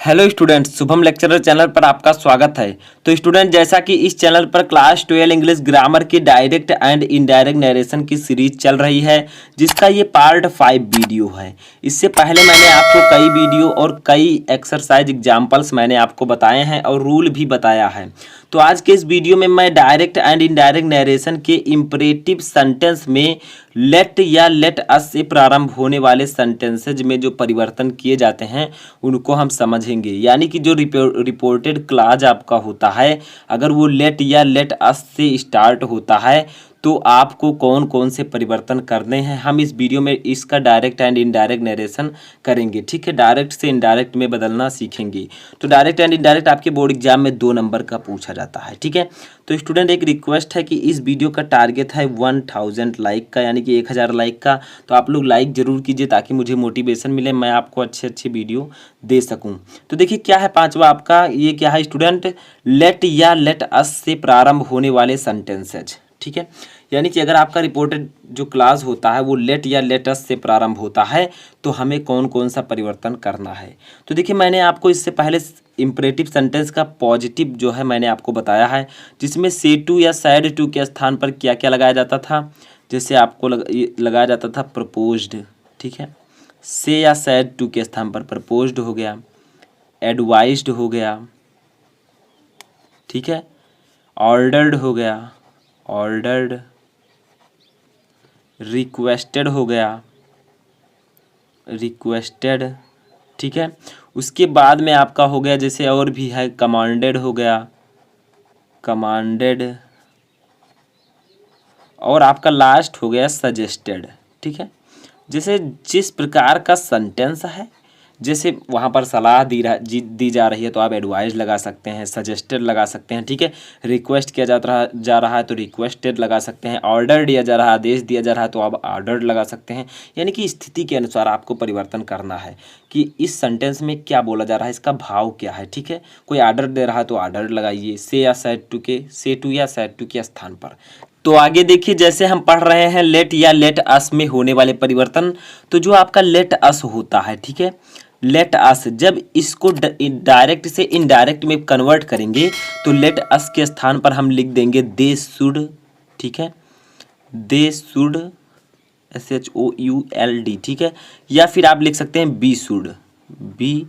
Hello students, Shubham lecturer channel पर आपका स्वागत है। तो स्टूडेंट, जैसा कि इस चैनल पर क्लास 12 इंग्लिश ग्रामर की डायरेक्ट एंड इनडायरेक्ट नरेशन की सीरीज चल रही है, जिसका ये पार्ट 5 वीडियो है। इससे पहले मैंने आपको कई वीडियो और कई एक्सरसाइज एग्जाम्पल्स मैंने आपको बताए हैं और रूल भी बताया है। तो आज के इस वीडियो में मैं डायरेक्ट एंड इनडायरेक्ट नरेशन के इम्परेटिव सेंटेंस में लेट या लेट अस से प्रारंभ होने वाले सेंटेंसेज में जो परिवर्तन किए जाते हैं उनको हम समझेंगे। यानी कि जो रिपोर्टेड क्लाज आपका होता है, अगर वो लेट या लेट अस से स्टार्ट होता है तो आपको कौन कौन से परिवर्तन करने हैं, हम इस वीडियो में इसका डायरेक्ट एंड इनडायरेक्ट नरेशन करेंगे। ठीक है, डायरेक्ट से इनडायरेक्ट में बदलना सीखेंगे। तो डायरेक्ट एंड इनडायरेक्ट आपके बोर्ड एग्जाम में 2 नंबर का पूछा जाता है। ठीक है, तो स्टूडेंट एक रिक्वेस्ट है कि इस वीडियो का टारगेट है 1000 लाइक का, यानी कि 1000 लाइक का। तो आप लोग लाइक जरूर कीजिए ताकि मुझे मोटिवेशन मिले, मैं आपको अच्छे वीडियो दे सकूं। तो देखिए क्या है पांचवा आपका, ये क्या है स्टूडेंट, लेट या लेट अस से प्रारंभ होने वाले सेंटेंसेज। ठीक है, यानी कि अगर आपका रिपोर्टेड जो क्लास होता है वो लेट या लेटस से प्रारंभ होता है तो हमें कौन कौन सा परिवर्तन करना है। तो देखिए मैंने आपको इससे पहले इम्परेटिव सेंटेंस का पॉजिटिव जो है मैंने आपको बताया है, जिसमें से टू या सैड टू के स्थान पर क्या क्या लगाया जाता था। जैसे आपको लगाया जाता था प्रपोज्ड। ठीक है, से या सैड टू के स्थान पर प्रपोज्ड हो गया, एडवाइज्ड हो गया, ठीक है, ऑर्डर्ड हो गया, ऑर्डर्ड, रिक्वेस्टेड हो गया, रिक्वेस्टेड। ठीक है, उसके बाद में आपका हो गया जैसे और भी है, कमांडेड हो गया, कमांडेड, और आपका लास्ट हो गया सजेस्टेड। ठीक है, जैसे जिस प्रकार का सेंटेंस है, जैसे वहाँ पर सलाह दी जा रही है तो आप एडवाइस लगा सकते हैं, सजेस्टेड लगा सकते हैं। ठीक है, रिक्वेस्ट किया जा रहा है तो रिक्वेस्टेड लगा सकते हैं, ऑर्डर दिया जा रहा है, आदेश दिया जा रहा है तो आप ऑर्डर्ड लगा सकते हैं। यानी कि स्थिति के अनुसार आपको परिवर्तन करना है कि इस सेंटेंस में क्या बोला जा रहा है, इसका भाव क्या है। ठीक है, कोई ऑर्डर दे रहा है तो ऑर्डर लगाइए, से या सैड टू या सैड टू के स्थान पर। तो आगे देखिए, जैसे हम पढ़ रहे हैं लेट या लेट अस में होने वाले परिवर्तन। तो जो आपका लेट अस होता है, ठीक है, लेट अस, जब इसको डायरेक्ट से इनडायरेक्ट में कन्वर्ट करेंगे तो लेट अस के स्थान पर हम लिख देंगे दे शुड। ठीक है, दे शुड, SHOULD। ठीक है, या फिर आप लिख सकते हैं बी शुड, बी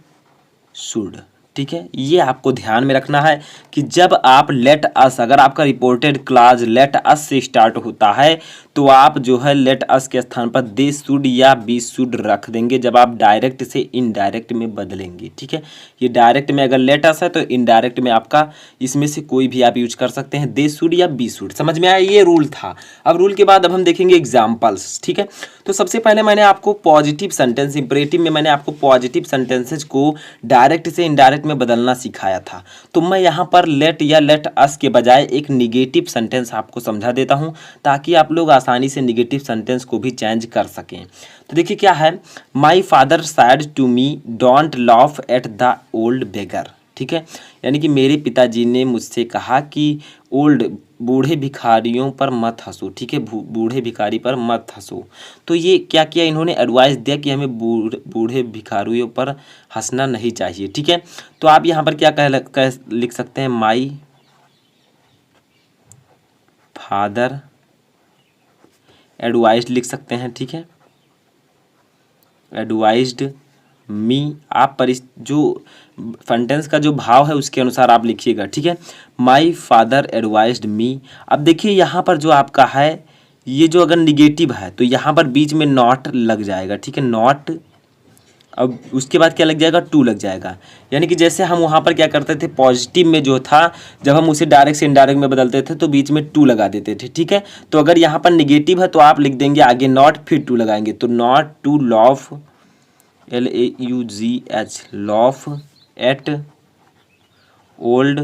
शुड। ठीक है, ये आपको ध्यान में रखना है कि जब आप लेट अस, अगर आपका रिपोर्टेड क्लाज लेट अस से स्टार्ट होता है तो आप जो है लेट अस के स्थान पर दे शुड या बी शुड रख देंगे जब आप डायरेक्ट से इनडायरेक्ट में बदलेंगे। ठीक है, ये डायरेक्ट में अगर लेट अस है तो इनडायरेक्ट में आपका इसमें से कोई भी आप यूज कर सकते हैं, दे शुड या बी शुड। समझ में आया, ये रूल था। अब रूल के बाद अब हम देखेंगे एग्जाम्पल्स। ठीक है, तो सबसे पहले मैंने आपको पॉजिटिव सेंटेंस, इंपरेटिव में मैंने आपको पॉजिटिव सेंटेंसेज को डायरेक्ट से इनडायरेक्ट में बदलना सिखाया था। तो मैं यहाँ पर लेट या लेट अस के बजाय एक निगेटिव सेंटेंस आपको समझा देता हूँ ताकि आप लोग आसानी से निगेटिव सेंटेंस को भी चेंज कर सकें। तो देखिए क्या है, my father said to me don't laugh at the old beggar. ठीक है, यानी कि मेरे पिताजी ने मुझसे कहा कि ओल्ड, बूढ़े भिखारियों पर मत हंसो। ठीक है, बूढ़े भिखारी पर मत हंसो। तो ये क्या किया, इन्होंने एडवाइस दिया कि हमें बूढ़े भिखारियों पर हंसना नहीं चाहिए। ठीक है, तो आप यहाँ पर क्या लिख सकते हैं, माई फादर एडवाइज्ड लिख सकते हैं। ठीक है, एडवाइज्ड मी, आप पर इस जो सेंटेंस का जो भाव है उसके अनुसार आप लिखिएगा। ठीक है, माई फादर एडवाइज्ड मी। अब देखिए यहाँ पर जो आपका है, ये जो अगर निगेटिव है तो यहाँ पर बीच में नॉट लग जाएगा। ठीक है, नॉट, अब उसके बाद क्या लग जाएगा, टू लग जाएगा। यानी कि जैसे हम वहाँ पर क्या करते थे, पॉजिटिव में जो था जब हम उसे डायरेक्ट से इनडायरेक्ट में बदलते थे तो बीच में टू लगा देते थे। ठीक है, तो अगर यहाँ पर निगेटिव है तो आप लिख देंगे आगे नॉट, फिर टू लगाएंगे, तो not to laugh, LAUGH, laugh at old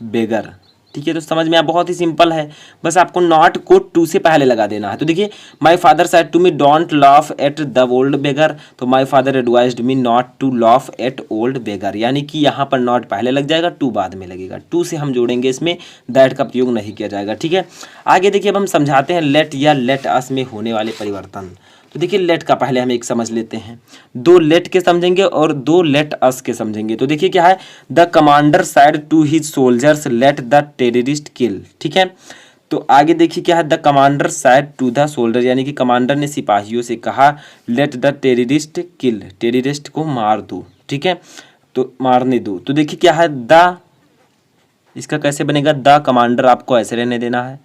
beggar. ठीक है, तो समझ में आया, बहुत ही सिंपल है, बस आपको नॉट को टू से पहले लगा देना है। तो देखिए, my father said to me don't laugh at the old beggar, तो my father advised me not to laugh at old beggar. यानी कि यहाँ पर नॉट पहले लग जाएगा, टू बाद में लगेगा, टू से हम जोड़ेंगे, इसमें दैट का प्रयोग नहीं किया जाएगा। ठीक है, आगे देखिए अब हम समझाते हैं लेट या लेट अस में होने वाले परिवर्तन। तो देखिए लेट का पहले हम एक समझ लेते हैं, दो लेट के समझेंगे और दो लेट अस के समझेंगे। तो देखिए क्या है, the commander said to his soldiers let the terrorist kill. ठीक है, तो आगे देखिए क्या है, the commander said to the soldier, यानी कि कमांडर ने सिपाहियों से कहा let the terrorist kill, terrorist को मार दो। ठीक है, तो मारने दो। तो देखिए क्या है, द, इसका कैसे बनेगा, द कमांडर आपको ऐसे रहने देना है,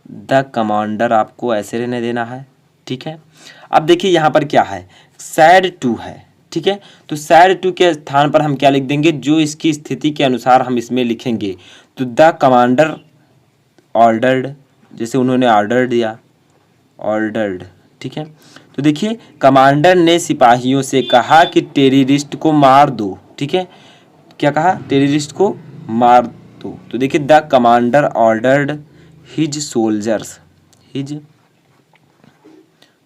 द कमांडर आपको ऐसे रहने देना है। ठीक है, अब देखिए यहाँ पर क्या है, सैड टू है। ठीक है, तो सैड टू के स्थान पर हम क्या लिख देंगे, जो इसकी स्थिति के अनुसार हम इसमें लिखेंगे। तो द कमांडर ऑर्डर्ड, जैसे उन्होंने ऑर्डर दिया, ऑर्डर्ड। ठीक है, तो देखिए कमांडर ने सिपाहियों से कहा कि टेररिस्ट को मार दो। ठीक है, क्या कहा, टेररिस्ट को मार दो। तो देखिए the commander ordered his soldiers, his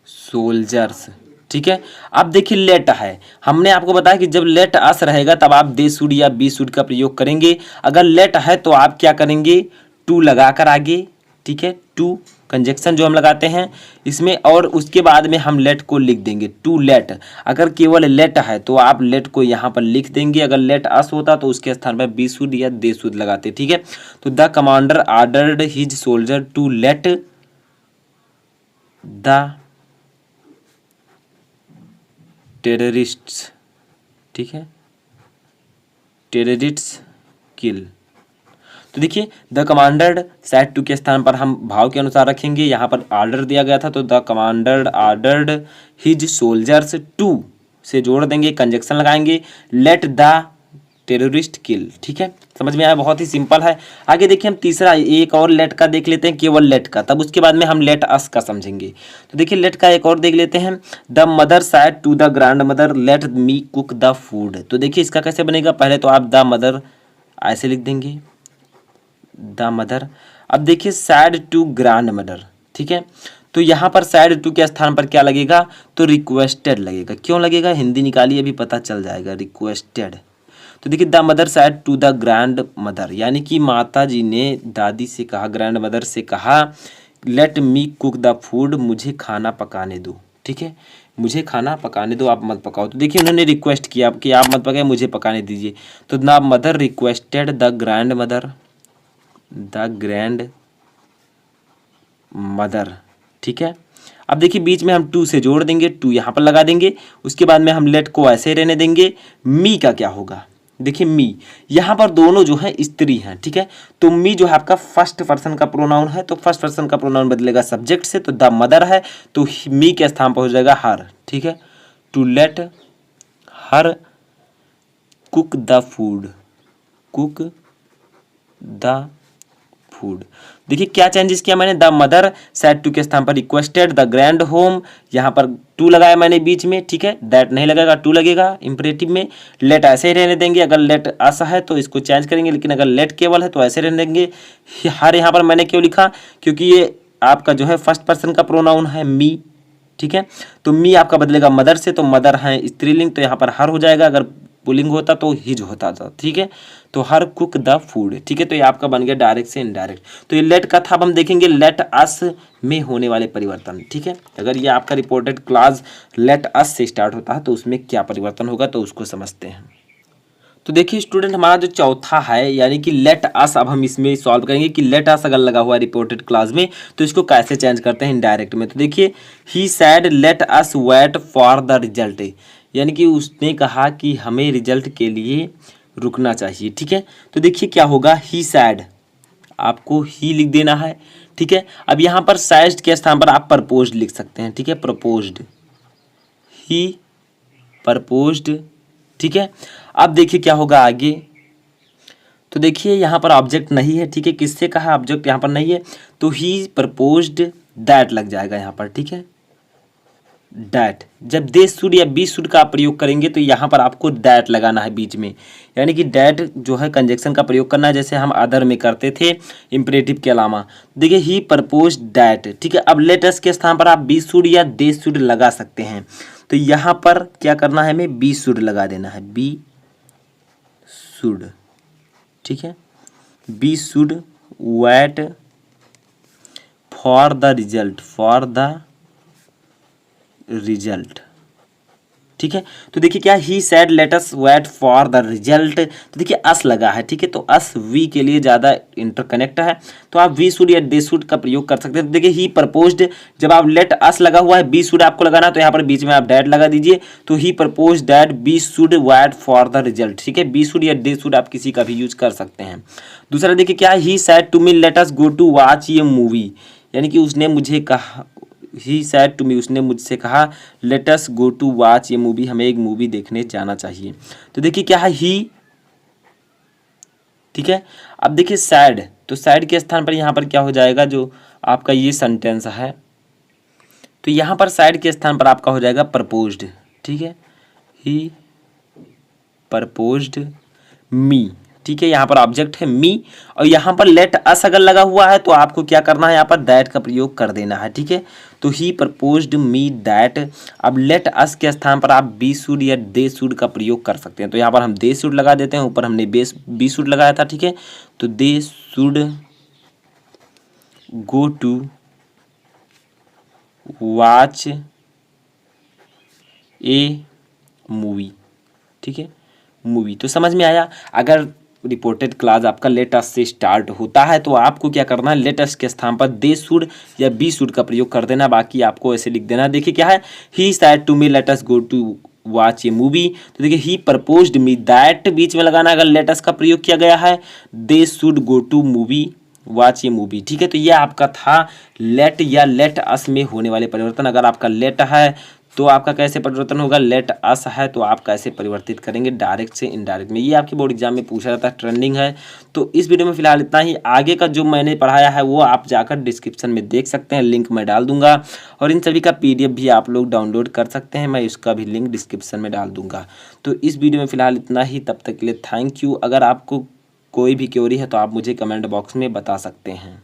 soldiers. ठीक है, अब देखिए लेट है, हमने आपको बताया कि जब लेट अस रहेगा तब आप दे शुड या बी शुड का प्रयोग करेंगे। अगर लेट है तो आप क्या करेंगे, टू लगाकर आगे। ठीक है, टू कंजक्शन जो हम लगाते हैं इसमें, और उसके बाद में हम लेट को लिख देंगे, टू लेट। अगर केवल लेट है तो आप लेट को यहाँ पर लिख देंगे, अगर लेट अस होता तो उसके स्थान पर बी शुड या दे शुड लगाते। ठीक है, तो the commander ordered his soldier to let the terrorists, ठीक है, टेररिस्ट्स किल। तो देखिए द कमांडर सेट टू के स्थान पर हम भाव के अनुसार रखेंगे, यहाँ पर ऑर्डर दिया गया था तो the commander ordered his soldiers to से जोड़ देंगे, कंजक्शन लगाएंगे, लेट द टेररिस्ट किल। ठीक है, समझ में आया, बहुत ही सिंपल है। आगे देखिए हम तीसरा एक और लेट का देख लेते हैं, केवल लेट का, तब उसके बाद में हम लेट अस का समझेंगे। तो देखिए लेट का एक और देख लेते हैं, the mother said to the grandmother let me cook the food. तो देखिए इसका कैसे बनेगा, पहले तो आप द मदर ऐसे लिख देंगे, द मदर। अब देखिए सैड टू ग्रैंड मदर। ठीक है, तो यहाँ पर सैड टू के स्थान पर क्या लगेगा, तो रिक्वेस्टेड लगेगा। क्यों लगेगा, हिंदी निकालिए अभी पता चल जाएगा, रिक्वेस्टेड। तो देखिए the mother said to the grandmother, यानी कि माता जी ने दादी से कहा, ग्रैंड मदर से कहा, late me cook the food, मुझे खाना पकाने दो। ठीक है, मुझे खाना पकाने दो, आप मत पकाओ। तो देखिए उन्होंने रिक्वेस्ट किया कि आप मत पकाए, मुझे पकाने दीजिए। तो the mother requested the grand mother, the grand mother. ठीक है, अब देखिए बीच में हम टू से जोड़ देंगे, टू यहाँ पर लगा देंगे, उसके बाद में हम लेट को ऐसे रहने देंगे। मी का क्या होगा, देखिए मी, यहाँ पर दोनों जो है स्त्री हैं। ठीक है, तो मी जो है आपका फर्स्ट पर्सन का प्रोनाउन है, तो फर्स्ट पर्सन का प्रोनाउन बदलेगा सब्जेक्ट से, तो द मदर है तो मी के स्थान पर हो जाएगा हर। ठीक है, to let her cook the food, cook the food. देखिए क्या चेंजेस किया मैंने, द मदर सेड टू के स्थान पर रिक्वेस्टेड द ग्रैंड होम, यहाँ पर टू लगाया मैंने बीच में। ठीक है, दैट नहीं लगेगा, टू लगेगा इंपरेटिव में। लेट ऐसे ही रहने देंगे, अगर लेट ऐसा है तो इसको चेंज करेंगे, लेकिन अगर लेट केवल है तो ऐसे रहने देंगे। हर यहाँ पर मैंने क्यों लिखा, क्योंकि ये आपका जो है फर्स्ट पर्सन का प्रोनाउन है मी। ठीक है, तो मी आपका बदलेगा मदर से, तो मदर है स्त्रीलिंग, तो यहाँ पर हर हो जाएगा, अगर पुलिंग होता तो हिज होता था। ठीक है, तो हर कुक द फूड। ठीक है, तो ये आपका बन गया डायरेक्ट से इनडायरेक्ट। तो ये लेट का था, अब हम देखेंगे लेट अस में होने वाले परिवर्तन। ठीक है, अगर ये आपका रिपोर्टेड क्लास लेट अस से स्टार्ट होता है तो उसमें क्या परिवर्तन होगा, तो उसको समझते हैं। तो देखिए स्टूडेंट, हमारा जो चौथा है यानी कि लेट अस, अब हम इसमें सॉल्व करेंगे कि लेट अस अगर लगा हुआ है रिपोर्टेड क्लास में तो इसको कैसे चेंज करते हैं इनडायरेक्ट में। तो देखिए he said let us wait for the result, यानी कि उसने कहा कि हमें रिजल्ट के लिए रुकना चाहिए। ठीक है, तो देखिए क्या होगा, ही सैड, आपको ही लिख देना है। ठीक है, अब यहाँ पर सैड के स्थान पर आप प्रपोज्ड लिख सकते हैं। ठीक है, प्रपोज्ड, ही प्रपोज्ड। ठीक है, अब देखिए क्या होगा आगे, तो देखिए यहाँ पर ऑब्जेक्ट नहीं है। ठीक है, किससे कहा, ऑब्जेक्ट यहाँ पर नहीं है, तो ही प्रपोज्ड दैट लग जाएगा यहाँ पर। ठीक है, दैट, जब दे शुड या बी शुड का आप प्रयोग करेंगे तो यहाँ पर आपको दैट लगाना है बीच में, यानी कि दैट जो है कंजक्शन का प्रयोग करना है, जैसे हम अदर में करते थे इम्परेटिव के अलावा। देखिए ही प्रपोज दैट। ठीक है, अब लेटस के स्थान पर आप बी शुड या दे शुड लगा सकते हैं, तो यहाँ पर क्या करना है, हमें बी शुड लगा देना है, बी शुड। ठीक है, we should wait for the result, for the result. ठीक है, तो देखिए क्या he said let us wait for the result. तो देखिए अस लगा है, ठीक है, तो अस वी के लिए ज़्यादा इंटरकनेक्ट है, तो आप वी शुड या दे शुड का प्रयोग कर सकते हैं। तो देखिए ही प्रपोज्ड, जब आप लेट अस लगा हुआ है, बी शुड आपको लगाना, तो यहाँ पर बीच में आप डैट लगा दीजिए। तो he propose that we should wait for the result. ठीक है, बी शुड या दे शुड आप किसी का भी यूज कर सकते हैं। दूसरा देखिए क्या he said to me let us go to watch ये मूवी, यानी कि उसने मुझे कहा, ही सैड टू मी, उसने मुझसे कहा let us go to watch ये मूवी, हमें एक मूवी देखने जाना चाहिए। तो देखिए क्या है ही, ठीक है। अब देखिए सैड, तो सैड के स्थान पर यहाँ पर क्या हो जाएगा, जो आपका ये सेंटेंस है, तो यहाँ पर सैड के स्थान पर आपका हो जाएगा प्रपोज्ड। ठीक है, ही प्रपोज्ड मी। ठीक है, यहाँ पर ऑब्जेक्ट है मी, और यहाँ पर लेट अस अगर लगा हुआ है तो आपको क्या करना है, यहाँ पर दैट का प्रयोग कर देना है। ठीक है, तो ही प्रपोज्ड मी दैट। अब लेट अस के स्थान पर आप बी शुड या दे शुड का प्रयोग कर सकते हैं, तो यहाँ पर हम दे शुड लगा देते हैं, ऊपर हमने बी शुड लगाया था। ठीक है, तो they should go to watch a movie. ठीक है, मूवी तो समझ में आया। अगर रिपोर्टेड क्लास आपका लेट अस से स्टार्ट होता है तो आपको क्या करना है, लेट अस के स्थान पर दे शुड या बी शुड का प्रयोग कर देना, बाकी आपको ऐसे लिख देना। देखिए क्या है, he said to me let us go to watch a movie. तो देखिए ही प्रपोज्ड मी, दैट बीच में लगाना अगर लेट अस का प्रयोग किया गया है, they should go to movie watch ये मूवी। ठीक है, तो ये आपका था लेट या लेट अस में होने वाले परिवर्तन। अगर आपका लेट है तो आपका कैसे परिवर्तन होगा, लेट अस है तो आप कैसे परिवर्तित करेंगे डायरेक्ट से इनडायरेक्ट में। ये आपके बोर्ड एग्जाम में पूछा जाता है, ट्रेंडिंग है। तो इस वीडियो में फिलहाल इतना ही, आगे का जो मैंने पढ़ाया है वो आप जाकर डिस्क्रिप्शन में देख सकते हैं, लिंक मैं डाल दूंगा, और इन सभी का PDF भी आप लोग डाउनलोड कर सकते हैं, मैं इसका भी लिंक डिस्क्रिप्शन में डाल दूंगा। तो इस वीडियो में फिलहाल इतना ही, तब तक के लिए थैंक यू। अगर आपको कोई भी क्वेरी है तो आप मुझे कमेंट बॉक्स में बता सकते हैं।